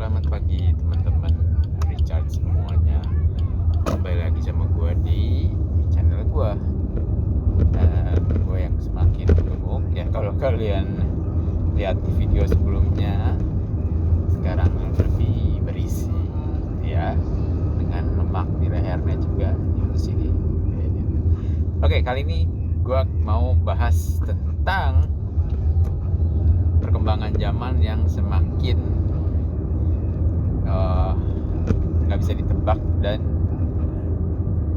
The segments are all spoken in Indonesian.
Selamat pagi teman-teman Richard semuanya. Kembali lagi sama gue di channel gue. Gue yang semakin gemuk ya. Kalau kalian lihat di video sebelumnya, sekarang lebih berisi ya, dengan lemak di lehernya juga di sini. Oke, kali ini gue mau bahas tentang perkembangan zaman yang semakin nggak bisa ditebak, dan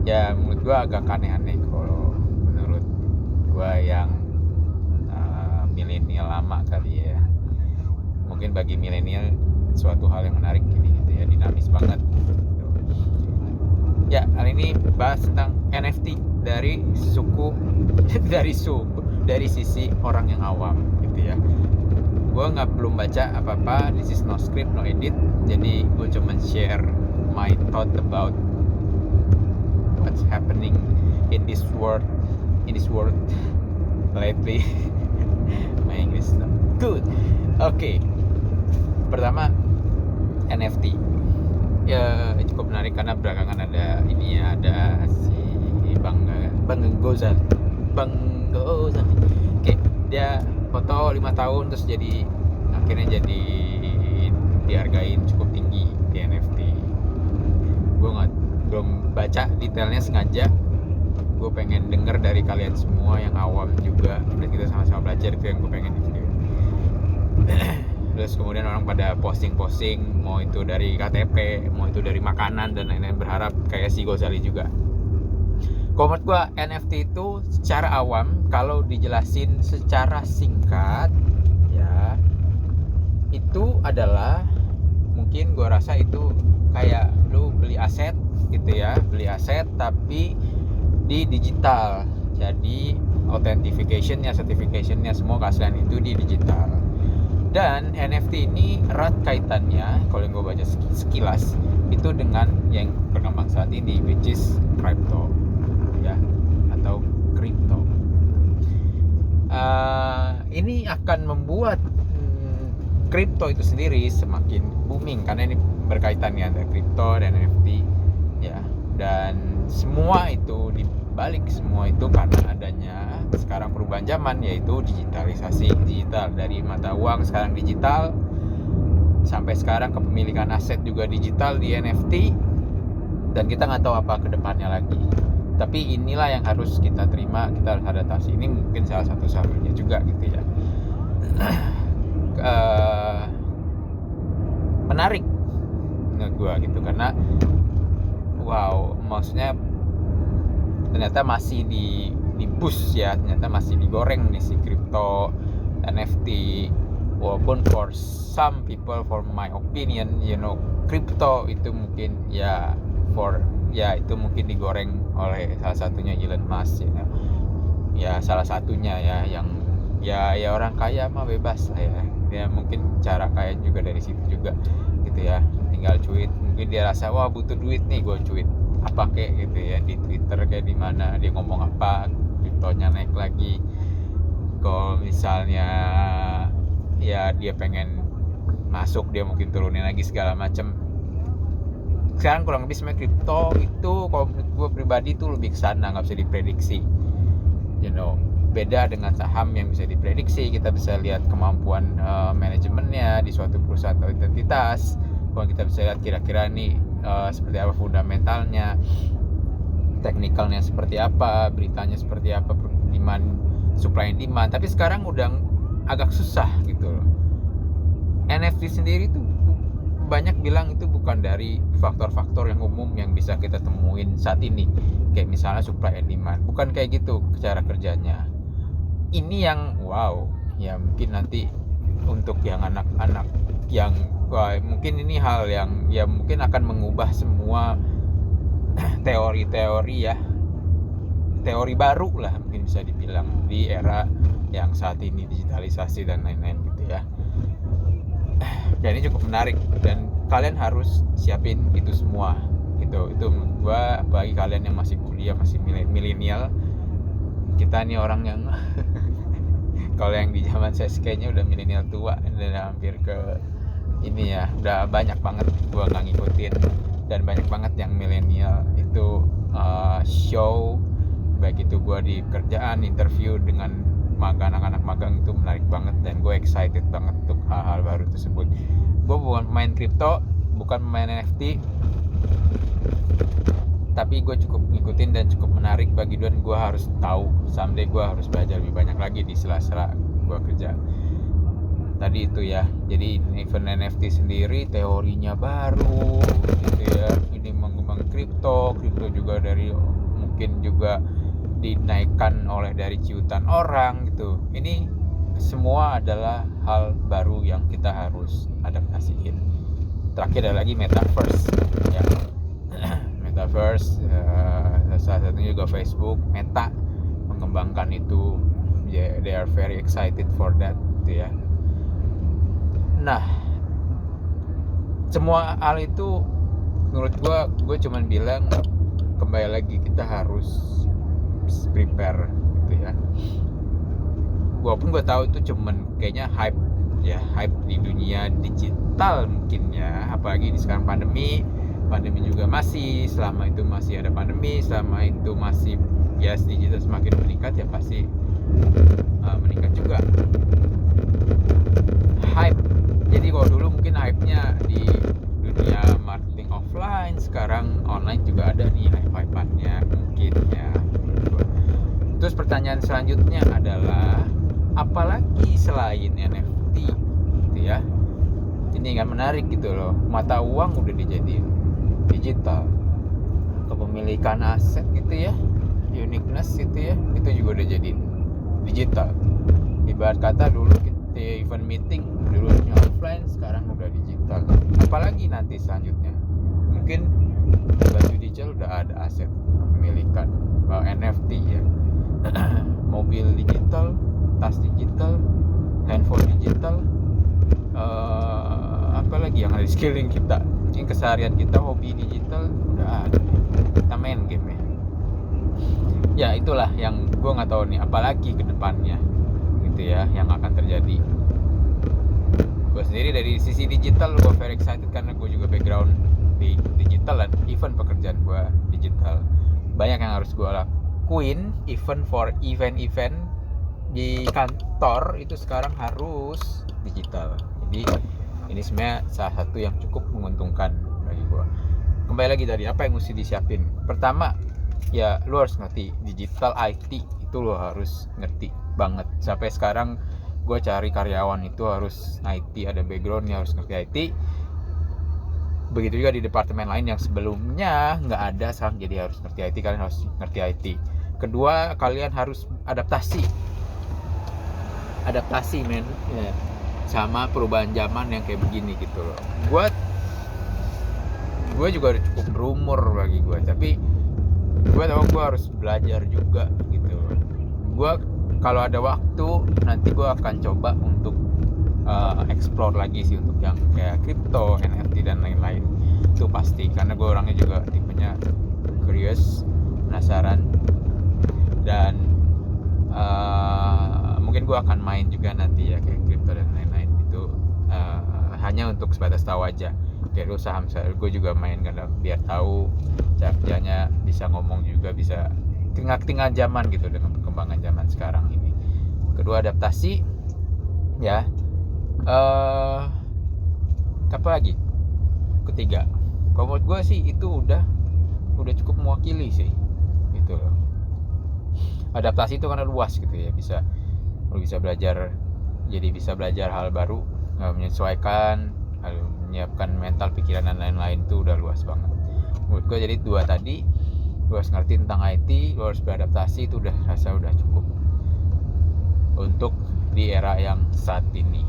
ya menurut gue agak aneh-aneh kalau menurut gue yang milenial lama kali ya. Mungkin bagi milenial suatu hal yang menarik gini gitu ya, dinamis banget gitu. Ya, kali ini bahas tentang NFT dari dari sisi orang yang awam gitu ya. Gue belum baca apa-apa, this is no script, no edit, jadi gue cuma share my thought about what's happening in this world lately. My English is not good. Oke. Pertama, NFT ya cukup menarik karena belakangan ada ini ya, ada si Bang Gozal. Oke, dia foto 5 tahun terus akhirnya jadi dihargain cukup tinggi di NFT. Gue belum baca detailnya, sengaja gue pengen denger dari kalian semua yang awam juga, dan kita sama-sama belajar. Itu yang gue pengen di video. Terus kemudian orang pada posting mau itu dari KTP, mau itu dari makanan dan lain-lain, berharap kayak si Gozali juga. Menurut gue NFT itu secara awam, kalau dijelasin secara singkat ya, itu adalah, mungkin gue rasa itu kayak lu beli aset gitu ya, beli aset tapi di digital. Jadi authentication-nya, certification-nya, semua keaslian itu di digital. Dan NFT ini erat kaitannya, kalau yang gue baca sekilas, itu dengan yang berkembang saat ini, which is crypto ya, atau kripto. Ini akan membuat kripto itu sendiri semakin booming karena ini berkaitan ya, ada kripto dan NFT ya, dan semua itu dibalik semua itu karena adanya sekarang perubahan zaman, yaitu digitalisasi. Digital, dari mata uang sekarang digital, sampai sekarang kepemilikan aset juga digital di NFT, dan kita nggak tahu apa kedepannya lagi. Tapi inilah yang harus kita terima, kita harus adaptasi. Ini mungkin salah satu solusinya juga gitu ya. Menarik menurut gue gitu, karena wow, maksudnya ternyata masih di push ya, ternyata masih digoreng nih si crypto NFT. Walaupun for some people, for my opinion, crypto itu mungkin itu mungkin digoreng oleh salah satunya Elon Musk ya salah satunya ya, yang ya orang kaya mah bebas lah ya. Dia mungkin cara kaya juga dari situ juga gitu ya, tinggal cuit. Mungkin dia rasa wah butuh duit nih, gue cuit apa kayak gitu ya, di Twitter kayak di mana dia ngomong apa, kriptonya naik lagi. Kalau misalnya ya dia pengen masuk, dia mungkin turunin lagi segala macam. Sekarang kurang lebih sebenarnya kripto itu kalau menurut gue pribadi itu lebih ke sana, nggak bisa diprediksi. Beda dengan saham yang bisa diprediksi, kita bisa lihat kemampuan manajemennya di suatu perusahaan atau identitas. Kalau kita bisa lihat kira-kira nih seperti apa fundamentalnya, teknikalnya seperti apa, beritanya seperti apa, demand, supply and demand. Tapi sekarang udah agak susah gitu loh. NFT sendiri tuh banyak bilang itu bukan dari faktor-faktor yang umum yang bisa kita temuin saat ini, kayak misalnya supply and demand. Bukan kayak gitu cara kerjanya. Ini yang wow, ya mungkin nanti untuk yang anak-anak yang mungkin ini hal yang ya mungkin akan mengubah semua teori-teori ya, teori baru lah mungkin bisa dibilang di era yang saat ini, digitalisasi dan lain-lain gitu ya. Dan ini cukup menarik, dan kalian harus siapin itu semua gitu. Itu menurut gua, bagi kalian yang masih kuliah, masih milenial, kita nih orang yang kalau yang di zaman saya kayaknya udah milenial tua, udah hampir ke ini ya udah banyak banget gue nggak ngikutin, dan banyak banget yang milenial itu show, baik itu gue di kerjaan interview dengan anak-anak magang, itu menarik banget dan gue excited banget untuk hal-hal baru tersebut. Gue bukan pemain kripto, bukan pemain NFT, tapi gue cukup ngikutin dan cukup menarik bagi gue, dan gue harus tahu someday gue harus belajar lebih banyak lagi di sela-sela gue kerja. Tadi itu ya, jadi event NFT sendiri teorinya baru gitu ya, ini mengembang kripto juga dari mungkin juga dinaikkan oleh dari ciutan orang gitu. Ini semua adalah hal baru yang kita harus adaptasiin. Terakhir ada lagi metaverse ya. Metaverse, salah satunya juga Facebook, Meta mengembangkan itu, they are very excited for that gitu ya. Nah, semua hal itu menurut gue cuman bilang kembali lagi kita harus prepare gitu ya. Walaupun gue tahu itu cuman kayaknya hype di dunia digital mungkin ya, apalagi di sekarang pandemi juga masih, selama itu masih ada pandemi, selama itu masih digital semakin meningkat ya pasti meningkat juga hype. Jadi kalau dulu mungkin hype-nya di dunia marketing offline, sekarang online juga ada nih hype-hype-nya mungkin ya. Terus pertanyaan selanjutnya adalah apalagi selain NFT gitu ya. Ini kan menarik gitu loh, mata uang udah dijadiin digital, kepemilikan aset gitu ya, uniqueness gitu ya, itu juga udah jadi digital. Ibarat kata dulu kita event meeting dulunya offline, sekarang udah digital. Apalagi nanti selanjutnya mungkin baju digital udah ada aset kepemilikan NFT ya. Mobil digital, tas digital, handphone digital, apalagi yang ada di sekeliling kita, mungkin keseharian kita, hobi digital udah ada, kita main game ya. Itulah yang gue nggak tahu nih apalagi ke depannya gitu ya yang akan terjadi. Gue sendiri dari sisi digital gue very excited karena gue juga background di digital dan event pekerjaan gue digital. Banyak yang harus gue lakuin, event di kantor itu sekarang harus digital. Jadi ini sebenarnya salah satu yang cukup menguntungkan bagi gue. Kembali lagi tadi, apa yang mesti disiapin? Pertama ya lu harus ngerti digital IT, itu lu harus ngerti banget. Sampai sekarang gue cari karyawan itu harus IT, ada backgroundnya, harus ngerti IT. Begitu juga di departemen lain yang sebelumnya nggak ada, sekarang jadi harus ngerti IT. Kalian harus ngerti IT. Kedua, kalian harus adaptasi men ya, sama perubahan zaman yang kayak begini gitu loh. Gue juga udah cukup berumur bagi gue, tapi gue tahu gue harus belajar juga gitu. Gue kalau ada waktu nanti gue akan coba untuk explore lagi sih untuk yang kayak crypto, NFT dan lain-lain. Itu pasti, karena gue orangnya juga tipenya curious, penasaran, dan mungkin gue akan main juga nanti ya kayak crypto dan lain-lain. Itu hanya untuk sebatas tahu aja. Kayak lu saham gue juga main karena biar tahu cara kerjanya, bisa ngomong juga, bisa tinggal zaman gitu dengan perkembangan zaman sekarang ini. Kedua, adaptasi ya. Apa lagi? Ketiga, kalau menurut gue sih itu udah cukup mewakili sih gitu loh. Adaptasi itu karena luas gitu ya, lu bisa belajar, jadi bisa belajar hal baru, menyesuaikan, menyiapkan mental, pikiran dan lain-lain, itu udah luas banget menurut gue. Jadi dua tadi, lu harus ngerti tentang IT, lu harus beradaptasi, itu udah cukup untuk di era yang saat ini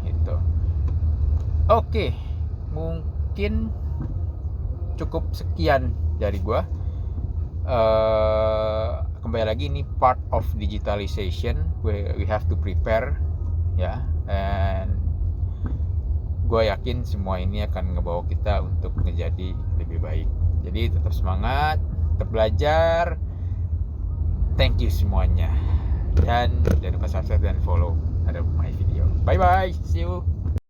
gitu. Oke, mungkin cukup sekian dari gue. Kembali lagi, ini part of digitalization, we have to prepare ya, and gue yakin semua ini akan ngebawa kita untuk menjadi lebih baik. Jadi tetap semangat, tetap belajar. Thank you semuanya, dan jangan lupa subscribe dan follow ada my video. Bye bye, see you.